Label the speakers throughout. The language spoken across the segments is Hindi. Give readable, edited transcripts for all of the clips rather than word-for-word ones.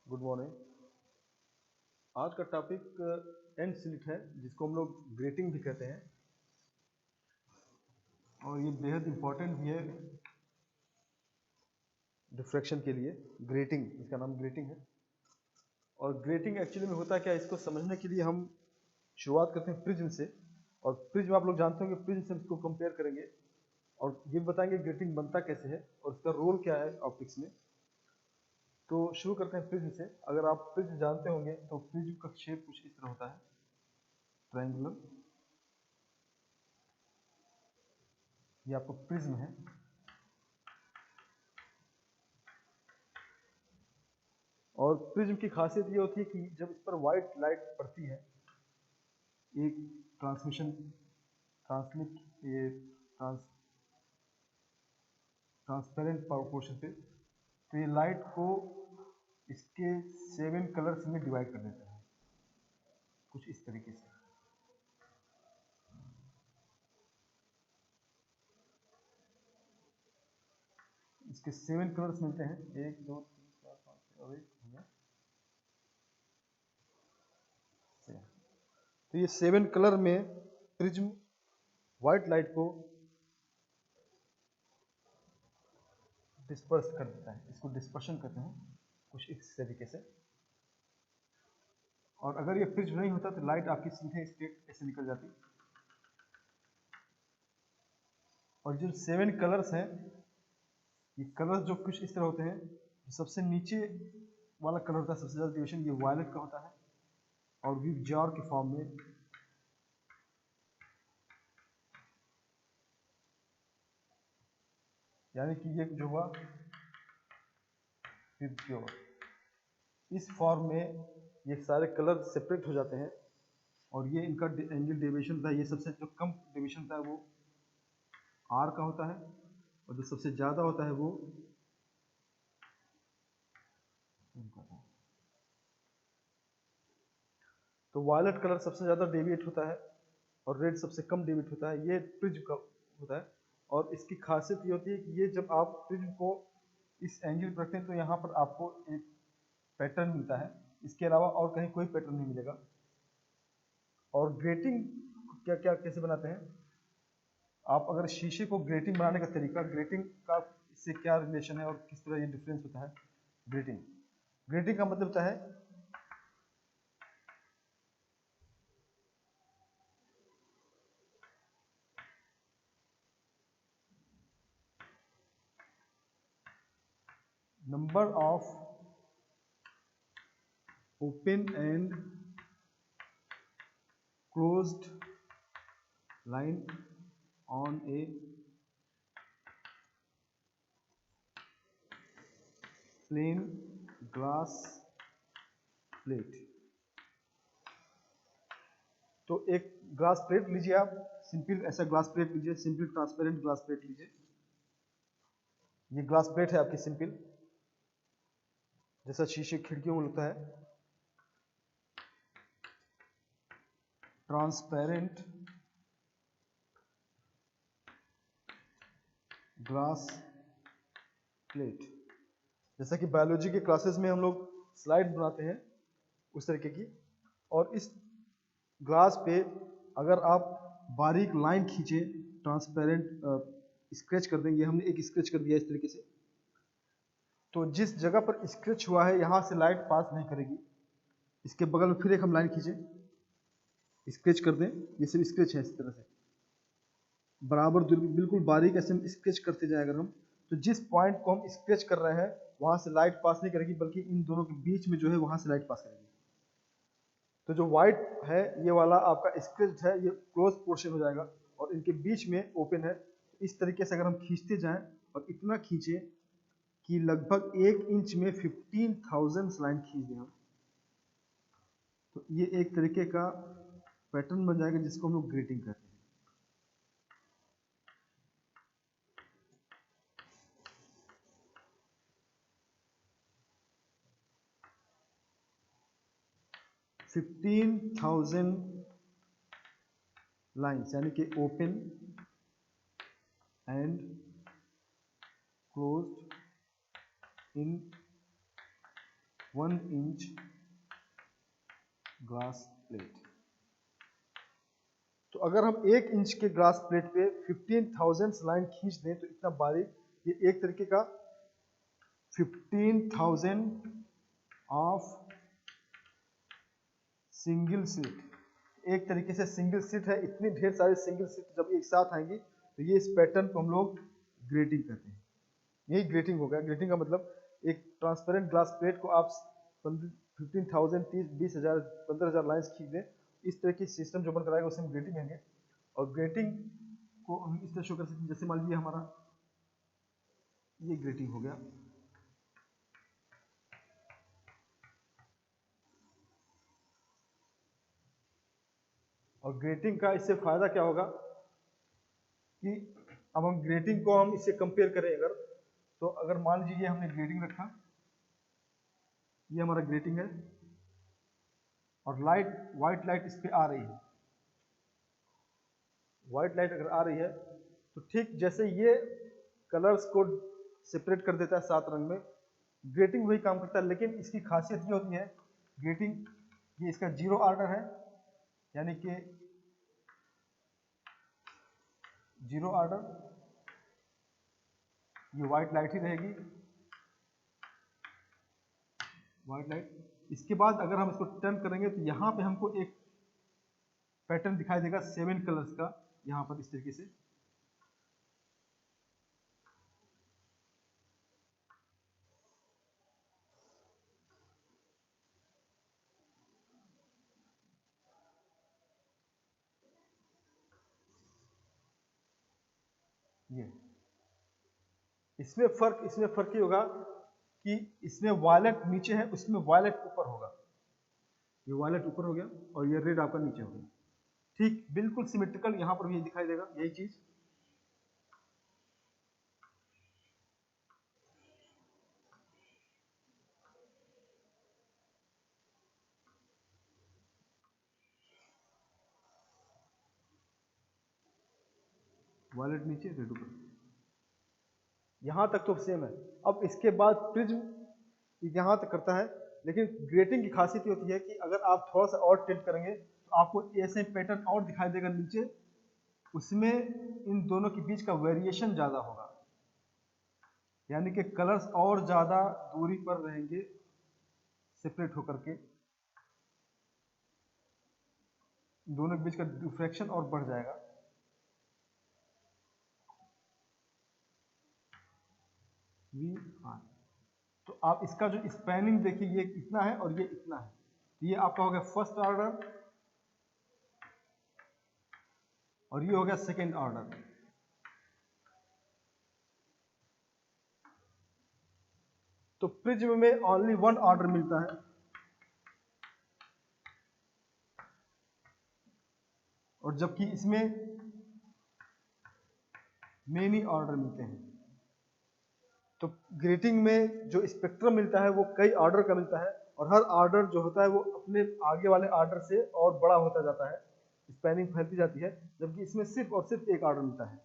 Speaker 1: Good morning. आज का टॉपिक एंड स्लिट है, जिसको हम लोग ग्रेटिंग भी कहते हैं, और ये बेहद इंपॉर्टेंट भी है डिफ्रैक्शन के लिए। ग्रेटिंग, इसका नाम ग्रेटिंग है। और ग्रेटिंग एक्चुअली में होता क्या है, इसको समझने के लिए हम शुरुआत करते हैं प्रिज्म से। और प्रिज्म आप लोग जानते होंगे, प्रिज्म से इसको कंपेयर करेंगे और ये बताएंगे ग्रेटिंग बनता कैसे है और इसका रोल क्या है ऑप्टिक्स में। तो शुरू करते हैं प्रिज्म से। अगर आप प्रिज्म जानते होंगे तो प्रिज्म का शेप कुछ इस तरह होता है, ट्रायंगुलर। ये आपका प्रिज्म है। और प्रिज्म की खासियत ये होती है कि जब इस पर व्हाइट लाइट पड़ती है, एक ट्रांसमिशन ट्रांसमिट ये ट्रांसपेरेंट पोर्शन पे, तो ये लाइट को इसके 7 कलर्स में डिवाइड कर देता है, कुछ इस तरीके से। इसके 7 कलर्स मिलते हैं, 1 2 3 4 5 6 और 1 हो गया 7। तो ये 7 कलर में प्रिज्म व्हाइट लाइट को डिस्पर्स कर देता है। इसको डिस्पर्शन कहते हैं, कुछ इस तरीके से। और अगर ये प्रिज्म नहीं होता तो लाइट आपकी सीधे स्ट्रेट ऐसे निकल जाती। और जो 7 कलर्स हैं, ये कलर्स जो कुछ इस तरह होते हैं। जो सबसे नीचे वाला कलर होता है, सबसे ज़्यादा ड्यूरेशन, ये वायलेट का होता है और वीव जार के फॉर्म में। यानी कि ये जो हुआ वीव जार, इस फॉर्म में ये सारे कलर सेपरेट हो जाते हैं। और ये इनका एंगल डेविएशन होता है। ये सबसे जो कम डेविएशन होता है वो आर का होता है, और जो सबसे ज़्यादा होता है वो तो वायलेट कलर सबसे ज़्यादा डेविएट होता है और रेड सबसे कम डेविएट होता है। ये प्रिज्म का होता है। और इसकी खासियत ये होती है कि ये जब आप प्रिज्म को इस एंगल पर रखते हैं तो यहाँ पर आपको एक पैटर्न मिलता है। इसके अलावा और कहीं कोई पैटर्न नहीं मिलेगा। और ग्रेटिंग क्या क्या कैसे बनाते हैं, आप अगर शीशे को ग्रेटिंग बनाने का तरीका, ग्रेटिंग का इससे क्या रिलेशन है और किस तरह ये डिफरेंस होता है। ग्रेटिंग ग्रेटिंग का मतलब होता है number of open and closed line on a plain glass plate। तो एक ग्लास प्लेट लीजिए, आप सिंपल ऐसा ग्लास प्लेट लीजिए, सिंपल ट्रांसपेरेंट ग्लास प्लेट लीजिए। ये ग्लास प्लेट है आपकी सिंपल, जैसा शीशे खिड़कियों में होता है। ट्रांसपेरेंट ग्लास प्लेट, जैसा कि बायोलॉजी के क्लासेस में हम लोग स्लाइड बनाते हैं उस तरीके की। और इस ग्लास पे अगर आप बारीक लाइन खींचे, ट्रांसपेरेंट स्केच कर देंगे, हमने एक स्केच कर दिया इस तरीके से, तो जिस जगह पर स्केच हुआ है यहाँ से लाइट पास नहीं करेगी। इसके बगल में फिर एक हम लाइन खींचे, स्केच कर दें, ये सिर्फ स्केच है। इस तरह से बराबर बिल्कुल बारीक ऐसे स्केच करते जाए अगर हम, तो जिस पॉइंट को हम स्केच कर रहे हैं वहां से लाइट पास नहीं करेगी, बल्कि इन दोनों के बीच में जो है वहां से लाइट पास करेगी। तो जो व्हाइट है ये वाला आपका स्केच है, ये क्लोज पोर्शन हो जाएगा और इनके बीच में ओपन है। इस तरीके से अगर हम खींचते जाएं और इतना खींचे कि लगभग 1 इंच में 15,000 लाइन खींच दें हम, तो ये एक तरीके का पैटर्न बन जाएगा जिसको हम लोग ग्रेटिंग कहते हैं। फिफ्टीन 15,000 लाइन्स, यानी कि open and closed in 1 inch glass plate. तो अगर हम 1 इंच के ग्लास प्लेट पे 15,000 लाइन खींच दें तो इतना बारीक, ये एक तरीके का 15,000 ऑफ सिंगल स्लिट, एक तरीके से सिंगल स्लिट है। इतनी ढेर सारे सिंगल स्लिट जब एक साथ आएंगी तो ये इस पैटर्न को हम लोग ग्रेटिंग कहते हैं। यही ग्रेटिंग हो गया। ग्रेटिंग का मतलब एक ट्रांसपेरेंट ग्लास प्लेट को आप 15,000, 30, 20,000, 15,000 लाइन्स खींच दें, इस तरह की सिस्टम जो बनकर आएगा उसे हम ग्रेटिंग कहेंगे। और ग्रेटिंग को हम इस तरह शो कर सकते हैं, जैसे मान लीजिए हमारा ये ग्रेटिंग हो गया। और ग्रेटिंग का इससे फायदा क्या होगा कि अब हम ग्रेटिंग को हम इससे कंपेयर करें अगर, तो अगर मान लीजिए हमने ग्रेटिंग रखा, ये हमारा ग्रेटिंग है और व्हाइट लाइट इस पे आ रही है। व्हाइट लाइट अगर आ रही है तो ठीक जैसे ये कलर्स को सेपरेट कर देता है 7 रंग में, ग्रेटिंग वही काम करता है। लेकिन इसकी खासियत ये होती है, ग्रेटिंग ये इसका 0 ऑर्डर है, यानी कि 0 ऑर्डर, ये व्हाइट लाइट ही रहेगी, व्हाइट लाइट। इसके बाद अगर हम इसको टर्न करेंगे तो यहाँ पे हमको एक पैटर्न दिखाई देगा 7 कलर्स का, यहाँ पर इस तरीके से। ये इसमें फर्क ये होगा कि इसमें वायलेट नीचे है, उसमें वायलेट ऊपर होगा। ये वायलेट ऊपर हो गया और ये रेड आपका नीचे हो गया। ठीक बिल्कुल सिमेट्रिकल यहाँ पर भी ये दिखाई देगा, यही चीज। वायलेट नीचे, रेड ऊपर, यहां तक तो सेम है। अब इसके बाद प्रिज्म यहां तक करता है, लेकिन ग्रेटिंग की खासियत ये होती है कि अगर आप थोड़ा सा और टिल्ट करेंगे तो आपको ऐसे पैटर्न और दिखाई देगा नीचे, उसमें इन दोनों के बीच का वेरिएशन ज्यादा होगा, यानी कि कलर्स और ज्यादा दूरी पर रहेंगे सेपरेट होकर के, दोनों के बीच का डिफ्रैक्शन और बढ़ जाएगा। V-R, तो आप इसका जो स्पैनिंग देखिए, ये इतना है और ये इतना है, ये आपका हो गया फर्स्ट ऑर्डर और ये हो गया सेकेंड ऑर्डर। तो प्रिज्म में ओनली 1 ऑर्डर मिलता है और जबकि इसमें मेनी ऑर्डर मिलते हैं। तो ग्रेटिंग में जो स्पेक्ट्रम मिलता है वो कई ऑर्डर का मिलता है और हर ऑर्डर जो होता है वो अपने आगे वाले ऑर्डर से और बड़ा होता जाता है, स्पैनिंग फैलती जाती है, जबकि इसमें सिर्फ और सिर्फ एक ऑर्डर मिलता है।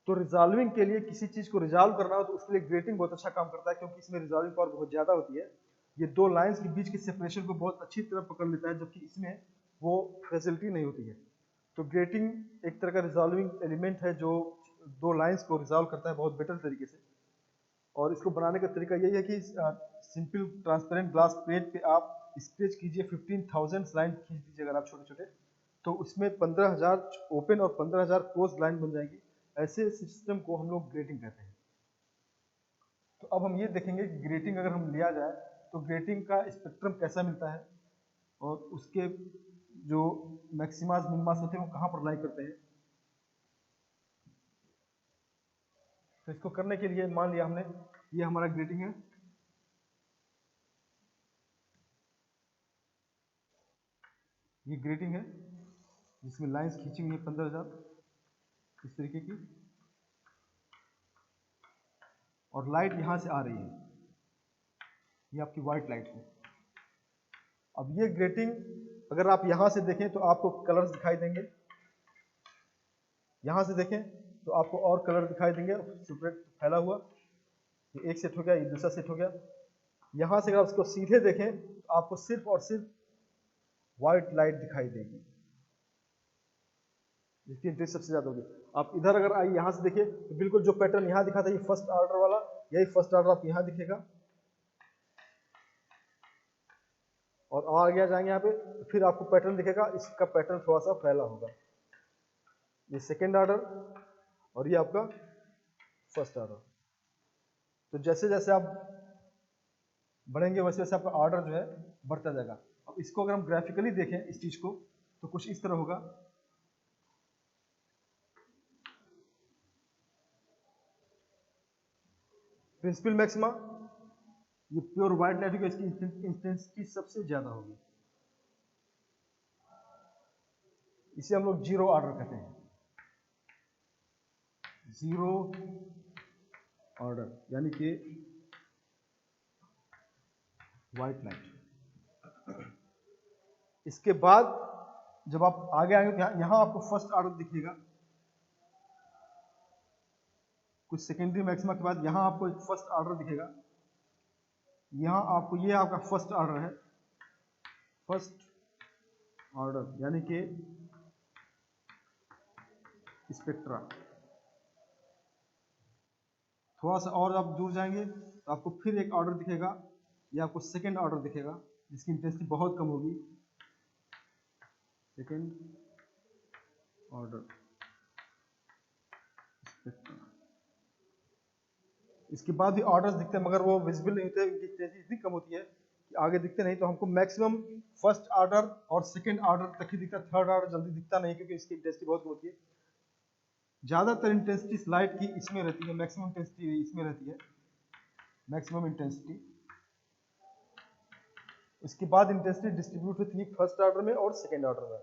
Speaker 1: तो रिजॉल्विंग के लिए, किसी चीज को रिजॉल्व करना हो तो उसके लिए ग्रेटिंग बहुत अच्छा काम करता है, क्योंकि इसमें रिजॉल्विंग पावर बहुत ज्यादा होती है। ये 2 लाइंस के बीच की सेपरेशन को बहुत अच्छी तरह पकड़ लेता है, जबकि इसमें वो फैसिलिटी नहीं होती है। तो ग्रेटिंग एक तरह का रिजॉल्विंग एलिमेंट है जो 2 लाइंस को रिजॉल्व करता है बहुत बेटर तरीके से। और इसको बनाने का तरीका यही है कि सिंपल ट्रांसपेरेंट ग्लास प्लेट पे आप स्केच कीजिए, 15,000 लाइन खींच दीजिए अगर आप छोटे छोटे, तो उसमें 15,000 ओपन और 15,000 क्लोज लाइन बन जाएगी। ऐसे सिस्टम को हम लोग ग्रेटिंग कहते हैं। तो अब हम ये देखेंगे कि ग्रेटिंग अगर हम लिया जाए तो ग्रेटिंग का स्पेक्ट्रम कैसा मिलता है और उसके जो मैक्सिमास मिनिमास होते हैं वो कहाँ पर लाई करते हैं। तो इसको करने के लिए मान लिया हमने ये हमारा ग्रेटिंग है, ये ग्रेटिंग है जिसमें लाइंस खींची हुई है 15,000 इस तरीके की, और लाइट यहां से आ रही है, ये आपकी व्हाइट लाइट है। अब ये ग्रेटिंग अगर आप यहां से देखें तो आपको कलर्स दिखाई देंगे, यहां से देखें तो आपको और कलर दिखाई देंगे सेपरेट फैला हुआ। ये एक सेट हो गया, ये दूसरा सेट हो गया। यहां से अगर आप इसको सीधे देखें तो आपको सिर्फ और सिर्फ व्हाइट लाइट दिखाई देगी, जिसकी इंटेंसिटी सबसे ज्यादा होगी। आप इधर अगर आइए, यहां से देखिए तो बिल्कुल जो पैटर्न यहां दिखा था ये फर्स्ट ऑर्डर वाला, यही फर्स्ट ऑर्डर आपको यहां दिखेगा। और आगे जाएंगे यहाँ पे तो फिर आपको पैटर्न दिखेगा, इसका पैटर्न थोड़ा सा फैला होगा। ये सेकेंड ऑर्डर और ये आपका फर्स्ट ऑर्डर। तो जैसे जैसे आप बढ़ेंगे वैसे वैसे आपका ऑर्डर जो है बढ़ता जाएगा। अब इसको अगर हम ग्राफिकली देखें इस चीज को तो कुछ इस तरह होगा। प्रिंसिपल मैक्सिमा, ये प्योर व्हाइट लाइट होगी, इसकी इंटेंसिटी सबसे ज्यादा होगी। इसे हम लोग जीरो ऑर्डर कहते हैं, जीरो ऑर्डर, यानी कि व्हाइट लाइट। इसके बाद जब आप आगे आएंगे तो यहां आपको फर्स्ट ऑर्डर दिखेगा। कुछ सेकेंडरी मैक्सिमा के बाद यहां आपको एक फर्स्ट ऑर्डर दिखेगा। यहां आपको, ये आपका फर्स्ट ऑर्डर है, फर्स्ट ऑर्डर यानी कि स्पेक्ट्रा। थोड़ा सा और आप दूर जाएंगे तो आपको फिर एक ऑर्डर दिखेगा, ये आपको सेकेंड ऑर्डर दिखेगा, जिसकी इंटेंसिटी बहुत कम होगी, सेकेंड ऑर्डर स्पेक्ट्रा। इसके बाद भी ऑर्डर्स दिखते हैं मगर वो विजिबल नहीं होते, इनकी इंटेंसिटी इतनी कम होती है कि आगे दिखते नहीं। तो हमको मैक्सिमम फर्स्ट ऑर्डर और सेकेंड ऑर्डर तक ही दिखता है, थर्ड ऑर्डर जल्दी दिखता नहीं क्योंकि इसकी इंटेंसिटी बहुत कम होती है। ज्यादातर इंटेंसिटी लाइट की इसमें रहती है, मैक्सिमम इंटेंसिटी इसमें रहती है, मैक्सिमम इंटेंसिटी। इसके बाद इंटेंसिटी डिस्ट्रीब्यूट होती है फर्स्ट ऑर्डर में और सेकेंड ऑर्डर में,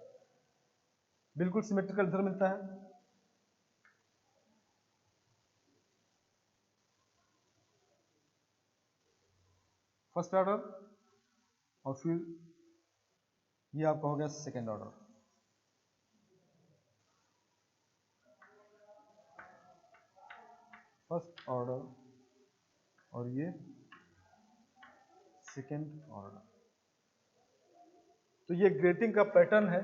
Speaker 1: बिल्कुल सिमेट्रिकल इधर मिलता है। फर्स्ट ऑर्डर और फिर ये आपका हो गया सेकेंड ऑर्डर। फर्स्ट ऑर्डर और ये सेकेंड ऑर्डर। तो ये ग्रेटिंग का पैटर्न है,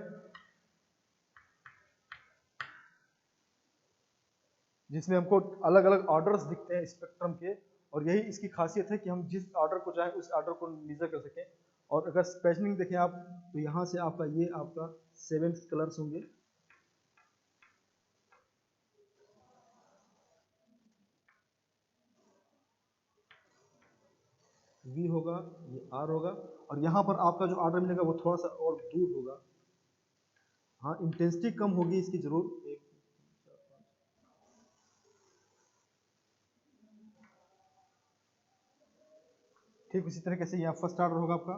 Speaker 1: जिसमें हमको अलग अलग ऑर्डर्स दिखते हैं स्पेक्ट्रम के, और यही इसकी खासियत है कि हम जिस ऑर्डर को चाहें उस ऑर्डर को मेजर कर सकें। और अगर स्पेशलिंग देखें आप तो यहां से आपका ये आपका 7 कलर्स होंगे, V होगा, ये R होगा, और यहां पर आपका जो ऑर्डर मिलेगा वो थोड़ा सा और दूर होगा। हाँ, इंटेंसिटी कम होगी इसकी जरूर, ठीक उसी तरीके से यहाँ फर्स्ट ऑर्डर होगा आपका।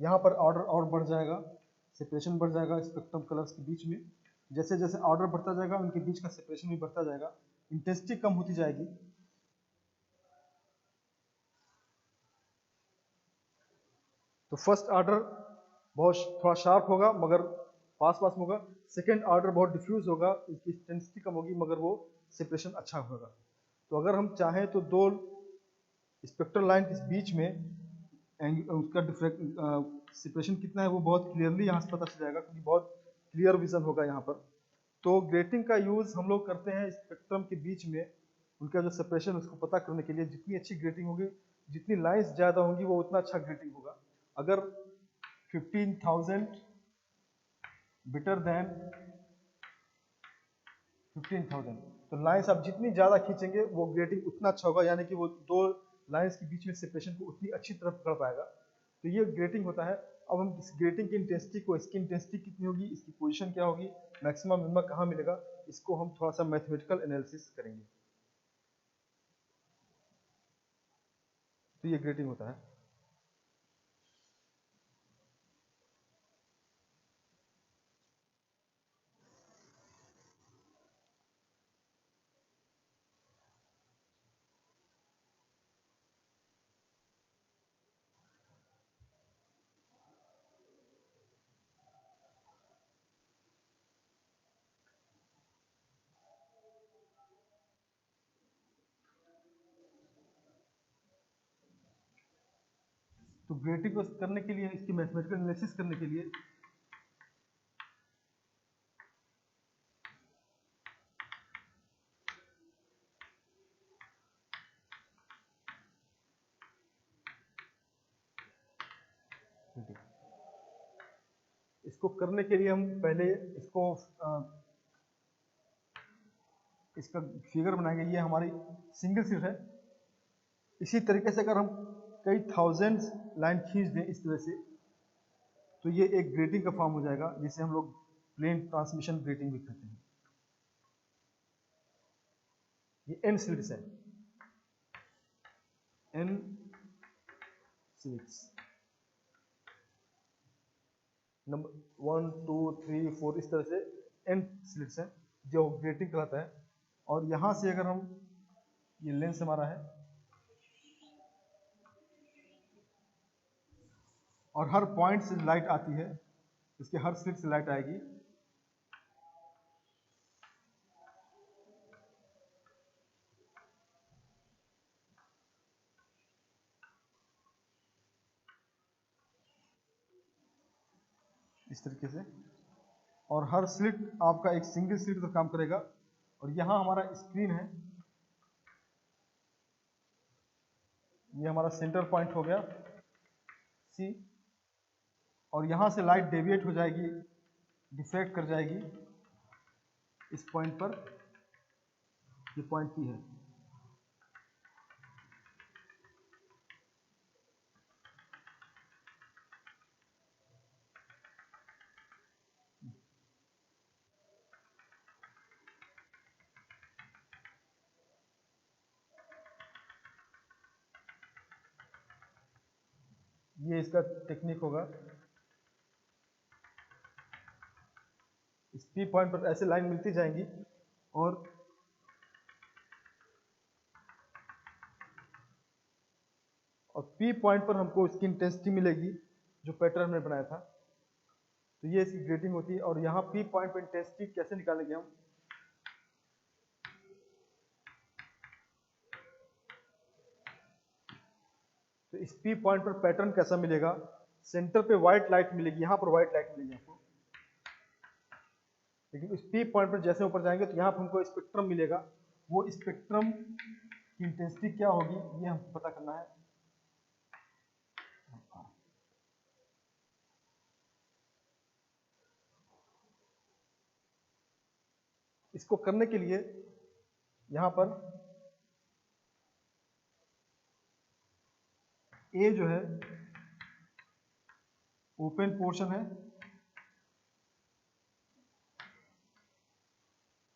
Speaker 1: यहाँ पर ऑर्डर और बढ़ जाएगा, सेपरेशन बढ़ जाएगा स्पेक्ट्रम कलर्स के बीच में। जैसे जैसे ऑर्डर बढ़ता जाएगा उनके बीच का सेपरेशन भी बढ़ता जाएगा, इंटेंसिटी कम होती जाएगी। तो फर्स्ट ऑर्डर बहुत थोड़ा शार्प होगा मगर पास पास में होगा, सेकेंड ऑर्डर बहुत डिफ्यूज होगा, इसकी इंटेंसिटी कम होगी मगर वो सेपरेशन अच्छा होगा। तो अगर हम चाहें तो दो स्पेक्ट्रल लाइन के बीच में उसका सेपरेशन कितना है वो बहुत क्लियरली यहाँ से पता चल जाएगा, क्योंकि बहुत क्लियर विजन होगा यहाँ पर। तो ग्रेटिंग का यूज हम लोग करते हैं स्पेक्ट्रम के बीच में उनका जो सेपरेशन उसको पता करने के लिए। जितनी अच्छी ग्रेटिंग होगी, जितनी लाइंस ज्यादा होंगी वो उतना अच्छा ग्रेटिंग होगा। अगर 15,000 बेटर देन 15,000, तो लाइंस आप जितनी ज्यादा खींचेंगे वो ग्रेटिंग उतना अच्छा होगा, यानी कि वो दो लाइंस के बीच में सेपरेशन को उतनी अच्छी तरह पकड़ पाएगा। तो ये ग्रेटिंग होता है। अब हम इस ग्रेटिंग की इंटेंसिटी को, इसकी इंटेंसिटी कितनी होगी, इसकी पोजीशन क्या होगी, मैक्सिमम मिनिमम कहाँ मिलेगा, इसको हम थोड़ा सा मैथमेटिकल एनालिसिस करेंगे। तो ये ग्रेटिंग होता है। तो ग्रेटिंग को करने के लिए, इसकी मैथमेटिकल एनालिसिस करने के लिए इसको करने के लिए हम पहले इसको इसका फिगर बनाएंगे। ये हमारी सिंगल सीट है। इसी तरीके से अगर हम कई थाउजेंड्स लाइन खींच दें इस तरह से, तो ये एक ग्रेटिंग का फॉर्म हो जाएगा, जिसे हम लोग प्लेन ट्रांसमिशन ग्रेटिंग भी कहते हैं। ये n स्लिट्स है, n स्लिट्स, नंबर 1 2 3 4 इस तरह से n स्लिट्स है जो ग्रेटिंग कहलाता है। और यहां से अगर हम, ये लेंस हमारा है, और हर पॉइंट से लाइट आती है, इसके हर स्लिट से लाइट आएगी। इस तरीके से, और हर स्लिट आपका एक सिंगल स्लिट का काम करेगा। और यहाँ हमारा स्क्रीन है, ये हमारा सेंटर पॉइंट हो गया C, और यहाँ से लाइट डेविएट हो जाएगी, डिफ्रैक्ट कर जाएगी इस पॉइंट पर। ये पॉइंट P है। ये इसका टेक्निक होगा। इस P पॉइंट पर ऐसे लाइन मिलती जाएंगी, और P पॉइंट पर हमको इसकी इंटेंसिटी मिलेगी जो पैटर्न हमने बनाया था। तो ये इसकी ग्रेटिंग होती है। और यहाँ P पॉइंट पर इंटेंसिटी कैसे निकालेंगे हम? तो इस P पॉइंट पर पैटर्न कैसा मिलेगा? सेंटर पे व्हाइट लाइट मिलेगी, यहाँ पर व्हाइट लाइट मिलेगी आपको। लेकिन इस P पॉइंट पर जैसे ऊपर जाएंगे तो यहाँ पर हमको स्पेक्ट्रम मिलेगा। वो स्पेक्ट्रम की इंटेंसिटी क्या होगी, ये हमको पता करना है। इसको करने के लिए यहाँ पर A जो है ओपन पोर्शन है,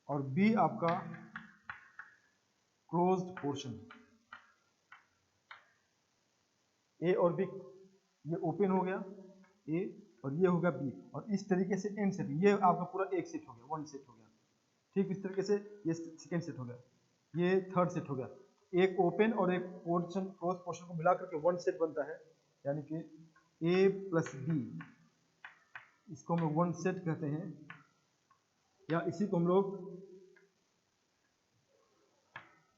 Speaker 1: और B आपका क्लोज्ड पोर्शन। A और B, ये ओपन हो गया A, और ये होगा B। और इस तरीके से एंड सेट, ये आपका पूरा एक सेट हो गया, वन सेट हो गया। ठीक इस तरीके से ये सेकेंड सेट हो गया, ये थर्ड सेट हो गया। एक ओपन और एक पोर्शन, क्लोज पोर्शन को मिला करके वन सेट बनता है, यानी कि A प्लस B, इसको हम वन सेट कहते हैं, या इसी को हम लोग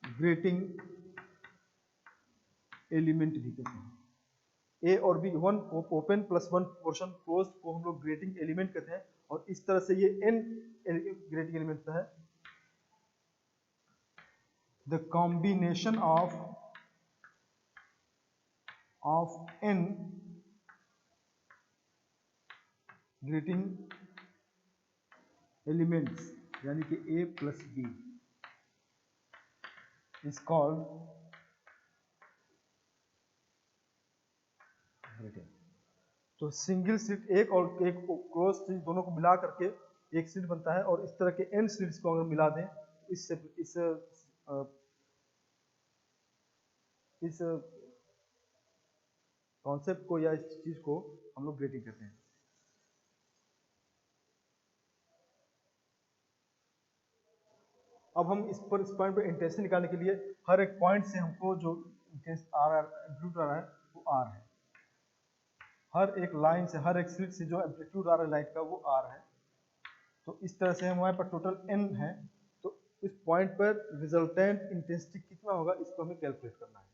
Speaker 1: ग्रेटिंग एलिमेंट भी कहते हैं। A और B, one open plus one portion close को हम लोग ग्रेटिंग एलिमेंट कहते हैं। और इस तरह से ये n ग्रेटिंग एलिमेंट है। The combination of n grating elements, यानी कि A plus B, is called grating. तो सिंगल स्लिट, एक और एक क्लोज स्लिट, दोनों को मिला करके एक स्लिट बनता है। और इस तरह के n स्लिट्स को अगर मिला दें, इस कॉन्सेप्ट को या इस चीज को हम लोग ग्रेटिंग कहते हैं। अब हम इस पॉइंट पर इंटेंसिटी निकालने के लिए हर एक पॉइंट से हमको जो एम्पलीट्यूड आ रहा है वो R है। हर एक लाइन से, हर एक स्लिट से जो एम्पलीट्यूड आ रहा है लाइट का, वो R है। तो इस तरह से हमारे पास टोटल n है। तो इस पॉइंट पर रिजल्टेंट इंटेंसिटी कितना होगा, इसको हमें कैलकुलेट करना है।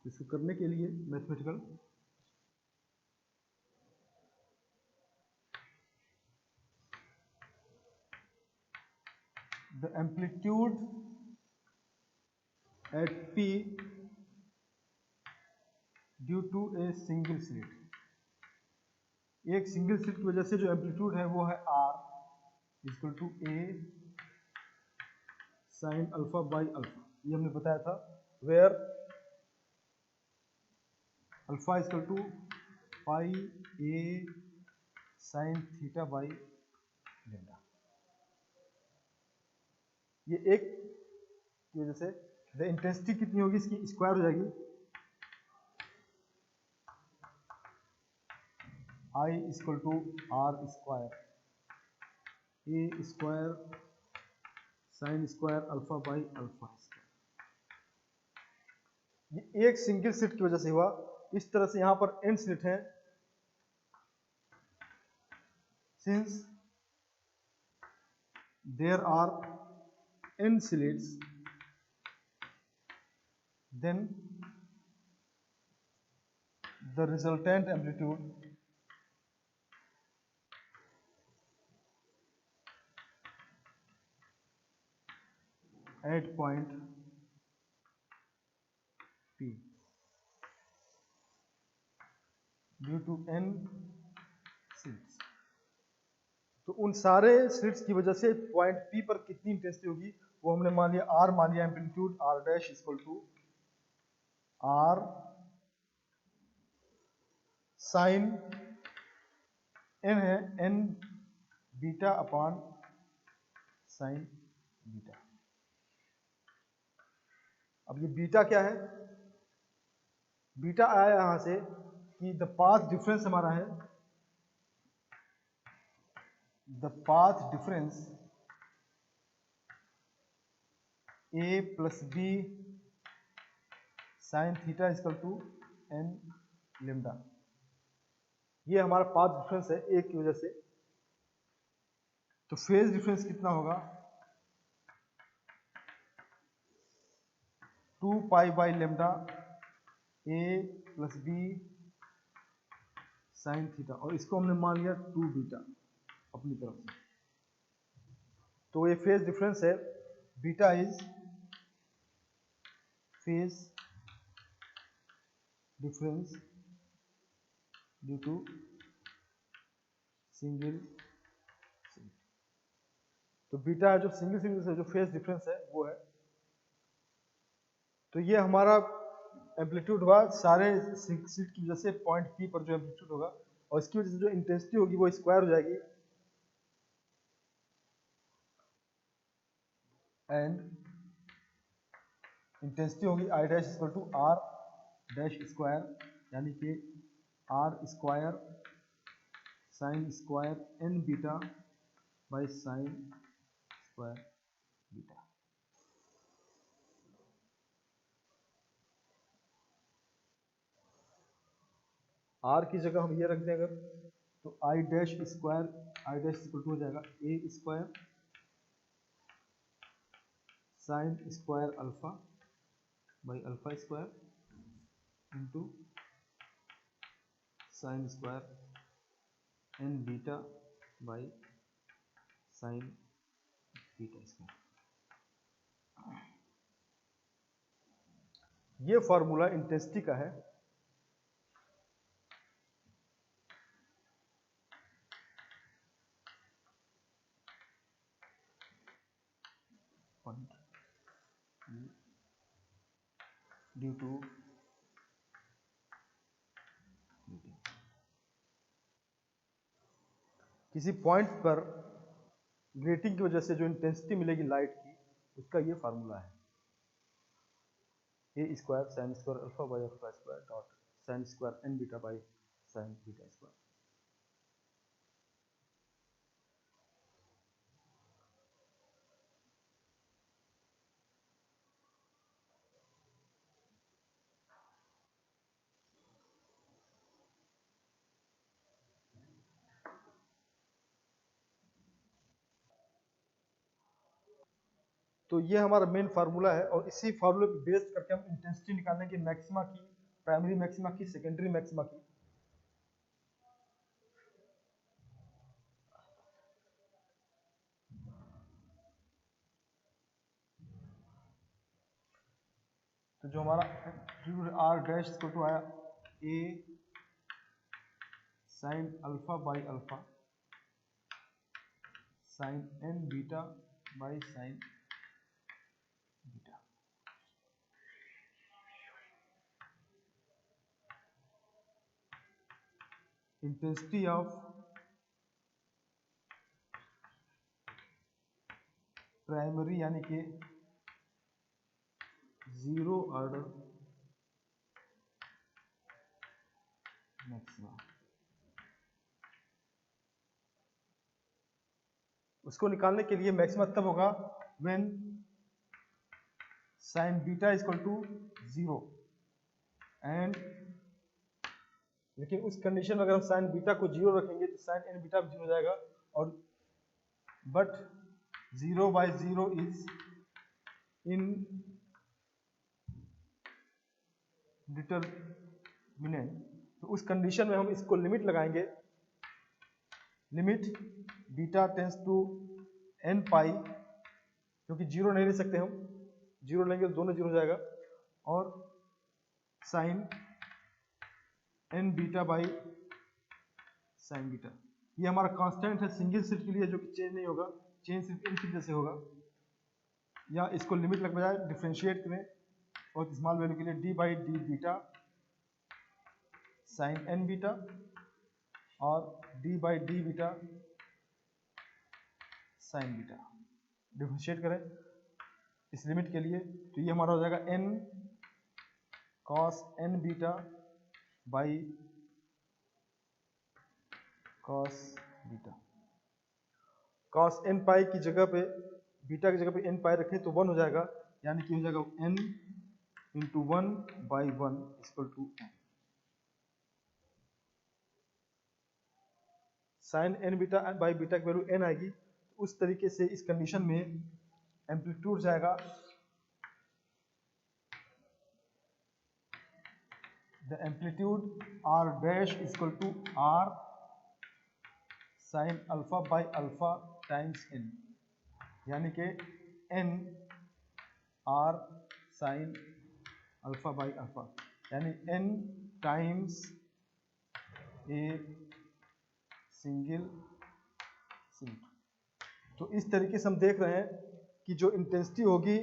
Speaker 1: इसको करने के लिए mathematical the amplitude at P due to a single slit, एक सिंगल स्लिट की वजह से जो एम्पलीट्यूड है वो है R equal to A sine alpha by alpha, ये हमने बताया था, where alpha equal to pi A sine theta by lambda. ये एक की वजह से द इंटेंसिटी कितनी होगी, इसकी स्क्वायर हो जाएगी I equal to R square A square sine square alpha by alpha square. ये एक सिंगल स्लिट की वजह से हुआ। इस तरह से यहां पर n स्लिट है, since there are n slits then the resultant amplitude at point P due to n slits, तो उन सारे स्लिट्स की वजह से पॉइंट P पर कितनी इंटेंसिटी होगी वो हमने मान लिया R, मान लिया amplitude R dash equal to R sine n है n beta upon sine beta. अब ये बीटा क्या है, बीटा आया यहां से कि द पाथ डिफरेंस हमारा है, the path difference a plus B sine theta equal to n lambda, ये हमारा पाथ डिफरेंस है एक की वजह से। तो फेज डिफरेंस कितना होगा, 2 pi by lambda a plus B sine theta, और इसको हमने मान लिया 2 बीटा अपनी तरफ से। तो ये फेज डिफरेंस है, beta is phase difference due to single slit. तो बीटा है जो सिंगल स्लिट से जो फेज डिफरेंस है वो है। तो ये हमारा एम्पलीट्यूड हुआ सारे स्लिट की वजह से पॉइंट P पर जो एम्पलीट्यूड होगा, और इसकी वजह से जो इंटेंसिटी होगी वो स्क्वायर हो जाएगी एंड इंटेंसिटी होगी I dash equal to R dash square, यानी कि R square sine square n beta by sine square beta. R की जगह हम ये रख दें अगर, तो I dash square I dash equal to हो जाएगा A square sine square alpha by alpha square into sine square n beta by sine beta square. ये फॉर्मूला इंटेंसिटी का है। ड्यू टू किसी पॉइंट पर ग्रेटिंग की वजह से जो इंटेंसिटी मिलेगी लाइट की, उसका ये फार्मूला है, a square sine square alpha by alpha square dot sine square n beta by sine beta square. तो ये हमारा मेन फार्मूला है, और इसी फार्मूले पे बेस करके हम इंटेंसिटी निकालने की मैक्सिमा की प्राइमरी मैक्सिमा की, सेकेंडरी मैक्सिमा की। तो जो हमारा आर डैश इक्वल टू आया A sine alpha by alpha sine N beta by sine beta. Intensity of primary यानी कि जीरो ऑर्डर मैक्सिमा, उसको निकालने के लिए मैक्सिमा तब होगा when sine beta is equal to 0 and, लेकिन उस कंडीशन में अगर हम साइन बीटा को 0 रखेंगे तो साइन एन बीटा भी 0 हो जाएगा, और but 0 by 0 is indeterminate. तो उस कंडीशन में हम इसको लिमिट लगाएंगे, limit beta tends to n pi, क्योंकि 0 नहीं ले सकते हम, 0 लेंगे तो दोनों 0 हो जाएगा, और sine N beta by sine beta. ये हमारा कांस्टेंट है सिंगल सीट के लिए जो कि चेंज नहीं होगा, चेंज सिर्फ इन की वजह से होगा। या इसको लिमिट लग बजाय डिफ्रेंशिएट करें और स्मॉल वैल्यू के लिए d by d beta sine N beta और d by d beta sine beta. Differentiate करें इस लिमिट के लिए, तो ये हमारा हो जाएगा n cos n beta by cos beta. Cos n pi की जगह पे, बीटा की जगह पे एन पाई रखें तो 1 हो जाएगा, यानी कि हो जाएगा n into 1 by 1 equal to n. Sine N beta by beta की वैल्यू एन आएगी। उस तरीके से इस कंडीशन में एम्पलीट्यूड जाएगा the amplitude R dash equal to R sine alpha by alpha times n, यानी कि n R sine alpha by alpha, यानी n times a single slit. तो इस तरीके से हम देख रहे हैं कि जो इंटेंसिटी होगी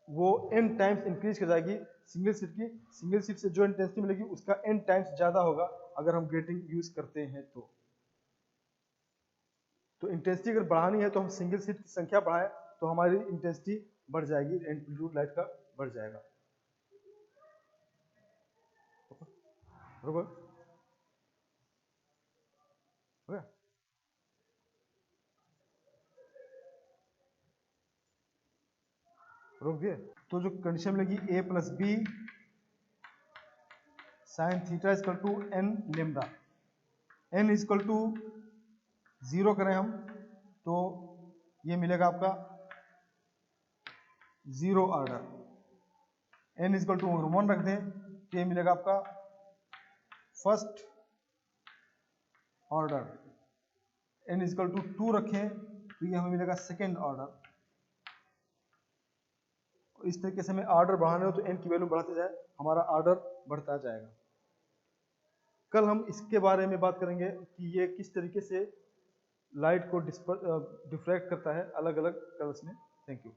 Speaker 1: वो n टाइम्स इंक्रीज कर जाएगी सिंगल सीट की। सिंगल सीट से जो इंटेंसिटी मिलेगी उसका n टाइम्स ज्यादा होगा अगर हम ग्रेटिंग यूज करते हैं तो इंटेंसिटी अगर बढ़ानी है तो हम सिंगल सीट की संख्या बढ़ाएं तो हमारी इंटेंसिटी बढ़ जाएगी, एम्पलीट्यूड लाइट का बढ़ जाएगा। बरोबर हो गया? रोक दिए? तो जो कंडीशन मिलेगी a plus B sine theta equal to N lambda, N equal to 0 करें हम तो ये मिलेगा आपका 0 ऑर्डर, एन इक्वल टू 1 रख दें तो ये मिलेगा आपका first order, N equal to 2 रखें तो ये हमें मिलेगा सेकेंड ऑर्डर। इस तरीके से हमें ऑर्डर बढ़ाना हो तो एन की वैल्यू बढ़ाते जाए, हमारा ऑर्डर बढ़ता जाएगा। कल हम इसके बारे में बात करेंगे कि ये किस तरीके से लाइट को डिफ्रैक्ट करता है अलग अलग कलर्स में। Thank you.